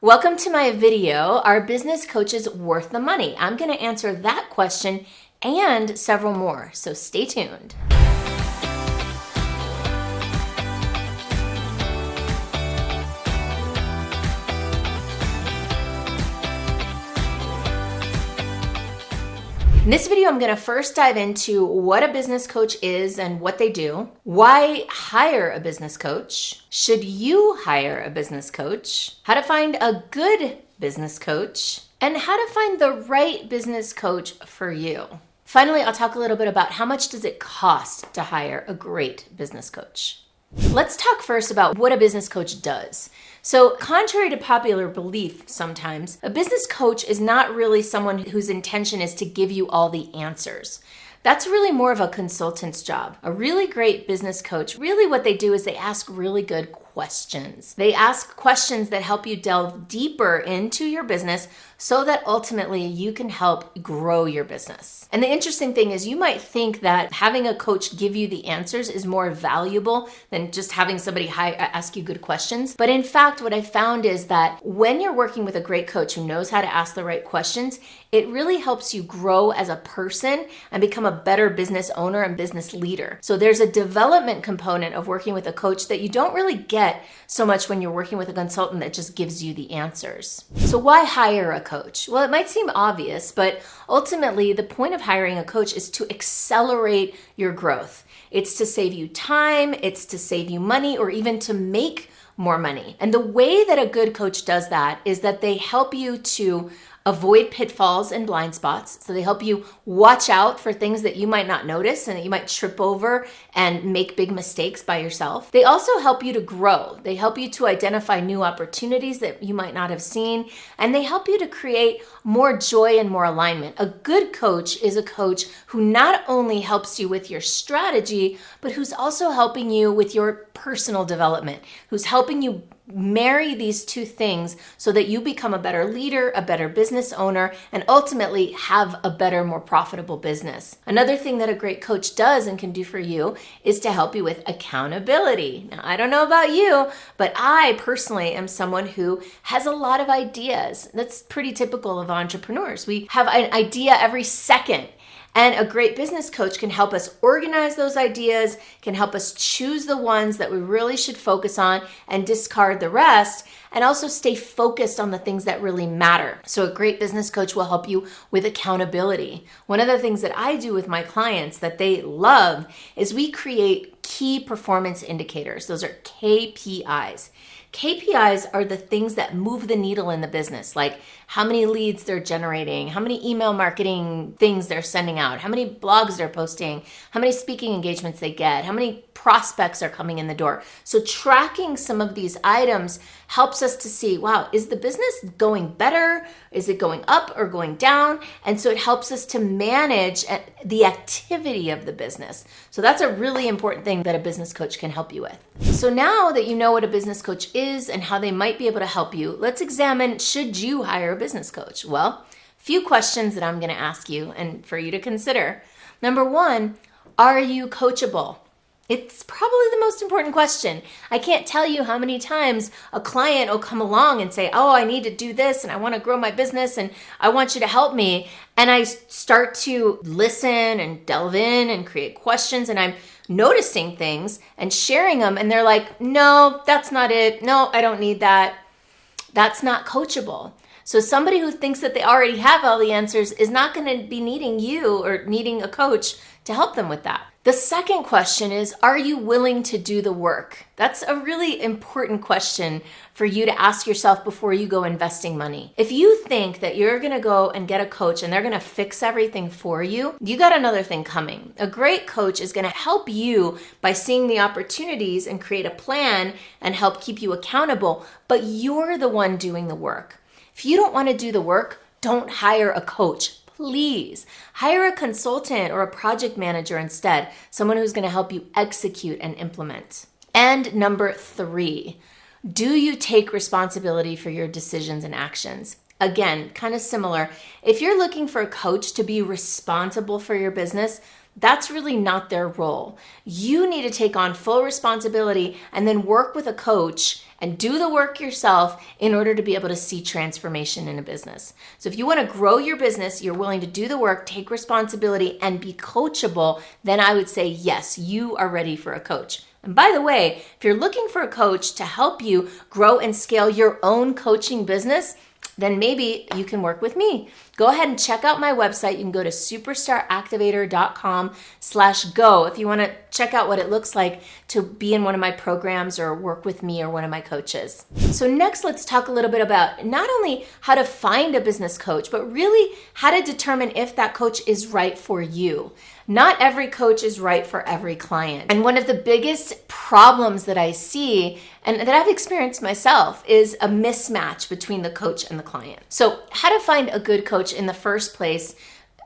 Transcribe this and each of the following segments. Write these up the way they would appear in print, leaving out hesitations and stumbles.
Welcome to my video, Are Business Coaches Worth the Money? I'm going to answer that question and several more, so stay tuned. In this video, I'm going to first dive into what a business coach is and what they do, why hire a business coach, should you hire a business coach, how to find a good business coach, and how to find the right business coach for you. Finally, I'll talk a little bit about how much does it cost to hire a great business coach. Let's talk first about what a business coach does. So, contrary to popular belief sometimes, a business coach is not really someone whose intention is to give you all the answers. That's really more of a consultant's job. A really great business coach, really what they do is they ask really good questions. They ask questions that help you delve deeper into your business so that ultimately you can help grow your business. And the interesting thing is you might think that having a coach give you the answers is more valuable than just having somebody ask you good questions. But in fact, what I found is that when you're working with a great coach who knows how to ask the right questions, it really helps you grow as a person and become a better business owner and business leader. So there's a development component of working with a coach that you don't really get so much when you're working with a consultant that just gives you the answers. So why hire a coach? Well, it might seem obvious, but ultimately the point of hiring a coach is to accelerate your growth. It's to save you time, it's to save you money, or even to make more money. And the way that a good coach does that is that they help you to avoid pitfalls and blind spots. So they help you watch out for things that you might not notice and that you might trip over and make big mistakes by yourself. They also help you to grow. They help you to identify new opportunities that you might not have seen, and they help you to create more joy and more alignment. A good coach is a coach who not only helps you with your strategy, but who's also helping you with your personal development, who's helping you marry these two things so that you become a better leader, a better business owner, and ultimately have a better, more profitable business. Another thing that a great coach does and can do for you is to help you with accountability. Now, I don't know about you, but I personally am someone who has a lot of ideas. That's pretty typical of entrepreneurs. We have an idea every second. And a great business coach can help us organize those ideas, can help us choose the ones that we really should focus on and discard the rest, and also stay focused on the things that really matter. So a great business coach will help you with accountability. One of the things that I do with my clients that they love is we create key performance indicators. Those are KPIs. KPIs are the things that move the needle in the business, like how many leads they're generating, how many email marketing things they're sending out, how many blogs they're posting, how many speaking engagements they get, how many prospects are coming in the door. So tracking some of these items helps us to see, wow, is the business going better? Is it going up or going down? And so it helps us to manage the activity of the business. So that's a really important thing that a business coach can help you with. So now that you know what a business coach is and how they might be able to help you, let's examine, should you hire a business coach? Well, a few questions that I'm going to ask you and for you to consider. Number one, are you coachable? It's probably the most important question. I can't tell you how many times a client will come along and say, oh, I need to do this and I want to grow my business and I want you to help me. And I start to listen and delve in and create questions and I'm noticing things and sharing them. And they're like, no, that's not it. No, I don't need that. That's not coachable. So somebody who thinks that they already have all the answers is not going to be needing you or needing a coach to help them with that. The second question is, are you willing to do the work? That's a really important question for you to ask yourself before you go investing money. If you think that you're going to go and get a coach and they're going to fix everything for you, you got another thing coming. A great coach is going to help you by seeing the opportunities and create a plan and help keep you accountable, but you're the one doing the work. If you don't want to do the work, don't hire a coach. Please hire a consultant or a project manager instead, someone who's going to help you execute and implement. And number three, do you take responsibility for your decisions and actions? Again, kind of similar. If you're looking for a coach to be responsible for your business, that's really not their role. You need to take on full responsibility and then work with a coach and do the work yourself in order to be able to see transformation in a business. So if you want to grow your business, you're willing to do the work, take responsibility, and be coachable, then I would say, yes, you are ready for a coach. And by the way, if you're looking for a coach to help you grow and scale your own coaching business, then maybe you can work with me. Go ahead and check out my website. You can go to superstaractivator.com/go if you want to check out what it looks like to be in one of my programs or work with me or one of my coaches. So next, let's talk a little bit about not only how to find a business coach, but really how to determine if that coach is right for you. Not every coach is right for every client. And one of the biggest problems that I see and that I've experienced myself is a mismatch between the coach and the client. So how to find a good coach in the first place,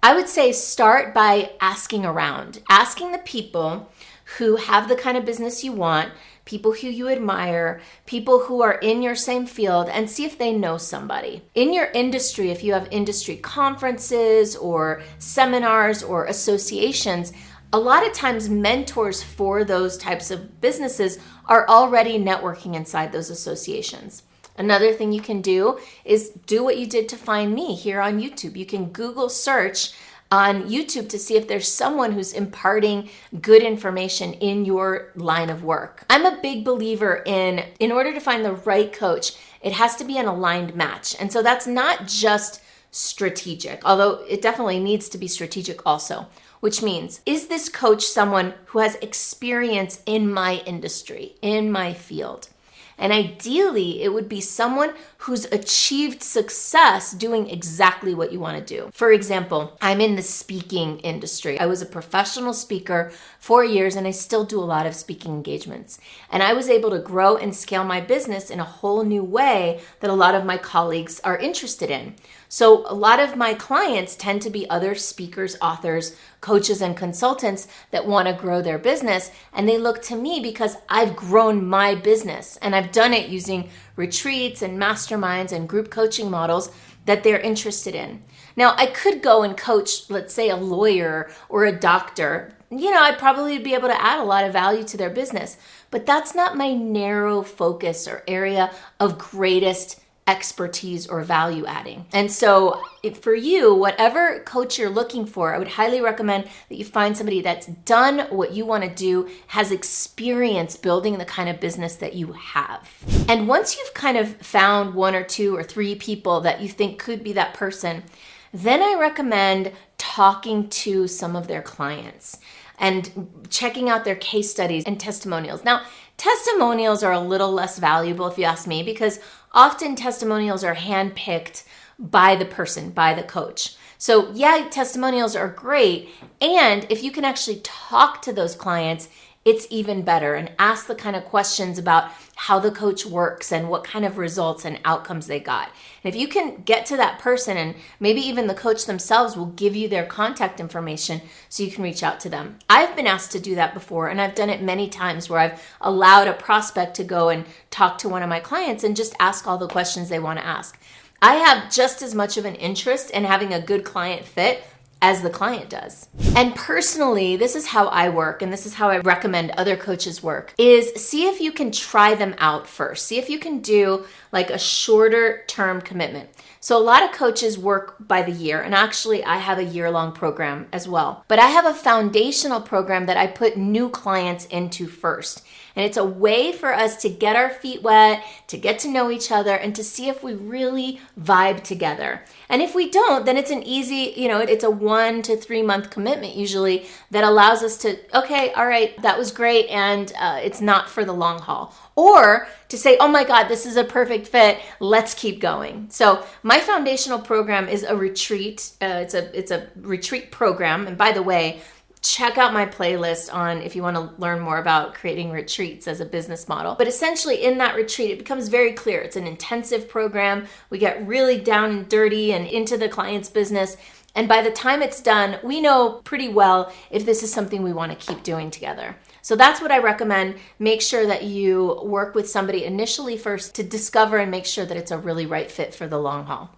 I would say start by asking around, asking the people who have the kind of business you want, people who you admire, people who are in your same field, and see if they know somebody. In your industry, if you have industry conferences or seminars or associations, a lot of times mentors for those types of businesses are already networking inside those associations. Another thing you can do is do what you did to find me here on YouTube. You can Google search on YouTube to see if there's someone who's imparting good information in your line of work. I'm a big believer in order to find the right coach, it has to be an aligned match. And so that's not just strategic, although it definitely needs to be strategic also, which means, is this coach someone who has experience in my industry, in my field? And ideally, it would be someone who's achieved success doing exactly what you want to do. For example, I'm in the speaking industry. I was a professional speaker for years, and I still do a lot of speaking engagements. And I was able to grow and scale my business in a whole new way that a lot of my colleagues are interested in. So a lot of my clients tend to be other speakers, authors, coaches, and consultants that want to grow their business. And they look to me because I've grown my business and I've done it using retreats and masterminds and group coaching models that they're interested in. Now, I could go and coach, let's say, a lawyer or a doctor. I'd probably be able to add a lot of value to their business, but that's not my narrow focus or area of greatest expertise or value adding. And so for you, whatever coach you're looking for, I would highly recommend that you find somebody that's done what you want to do, has experience building the kind of business that you have. And once you've kind of found one or two or three people that you think could be that person, then I recommend talking to some of their clients and checking out their case studies and testimonials. Now, testimonials are a little less valuable if you ask me, because often testimonials are handpicked by the person, by the coach. So yeah, testimonials are great. And if you can actually talk to those clients, it's even better, and ask the kind of questions about how the coach works and what kind of results and outcomes they got. And if you can get to that person, and maybe even the coach themselves will give you their contact information so you can reach out to them. I've been asked to do that before, and I've done it many times where I've allowed a prospect to go and talk to one of my clients and just ask all the questions they want to ask. I have just as much of an interest in having a good client fit as the client does. And personally, this is how I work, and this is how I recommend other coaches work, is see if you can try them out first. See if you can do like a shorter term commitment. So a lot of coaches work by the year, and actually I have a year-long program as well. But I have a foundational program that I put new clients into first. And it's a way for us to get our feet wet, to get to know each other, and to see if we really vibe together. And if we don't, then it's an easy, it's a 1 to 3 month commitment usually that allows us to, okay, all right, that was great, and it's not for the long haul. Or to say, oh my God, this is a perfect fit, let's keep going. So my foundational program is a retreat. It's a retreat program. And by the way, check out my playlist on if you want to learn more about creating retreats as a business model. But essentially in that retreat, it becomes very clear. It's an intensive program. We get really down and dirty and into the client's business. And by the time it's done, we know pretty well if this is something we want to keep doing together. So that's what I recommend. Make sure that you work with somebody initially first to discover and make sure that it's a really right fit for the long haul.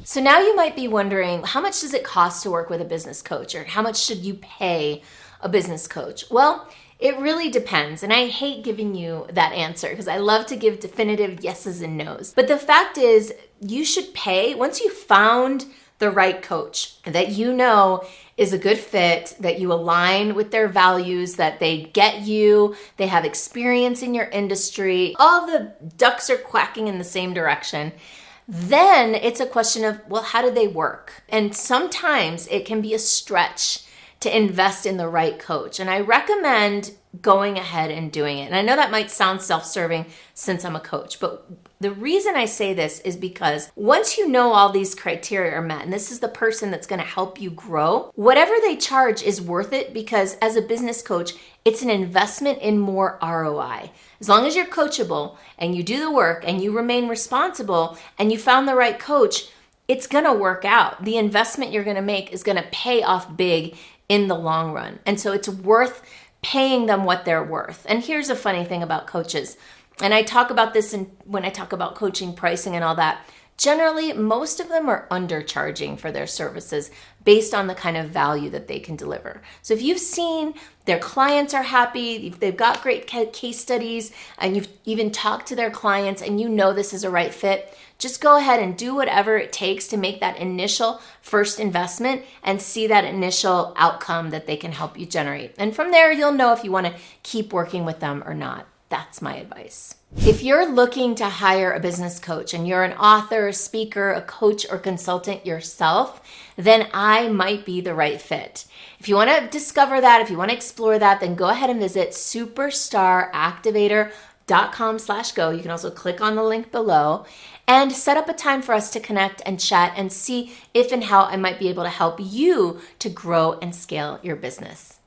So now you might be wondering, how much does it cost to work with a business coach, or how much should you pay a business coach? Well, It really depends. And I hate giving you that answer because I love to give definitive yeses and nos. But the fact is, you should pay once you found the right coach that you know is a good fit, that you align with their values, that they get you, they have experience in your industry, all the ducks are quacking in the same direction. Then it's a question of, well, how do they work? And sometimes it can be a stretch to invest in the right coach. And I recommend going ahead and doing it. And I know that might sound self-serving since I'm a coach, but the reason I say this is because once you know all these criteria are met, and this is the person that's going to help you grow, whatever they charge is worth it because as a business coach, it's an investment in more ROI. As long as you're coachable and you do the work and you remain responsible and you found the right coach, it's going to work out. The investment you're going to make is going to pay off big in the long run. And so it's worth paying them what they're worth. And here's a funny thing about coaches. And I talk about this when I talk about coaching, pricing, and all that. Generally, most of them are undercharging for their services based on the kind of value that they can deliver. So if you've seen their clients are happy, if they've got great case studies, and you've even talked to their clients and you know this is a right fit, just go ahead and do whatever it takes to make that initial first investment and see that initial outcome that they can help you generate. And from there, you'll know if you want to keep working with them or not. That's my advice. If you're looking to hire a business coach and you're an author, a speaker, a coach, or consultant yourself, then I might be the right fit. If you want to discover that, if you want to explore that, then go ahead and visit superstaractivator.com/go. You can also click on the link below and set up a time for us to connect and chat and see if and how I might be able to help you to grow and scale your business.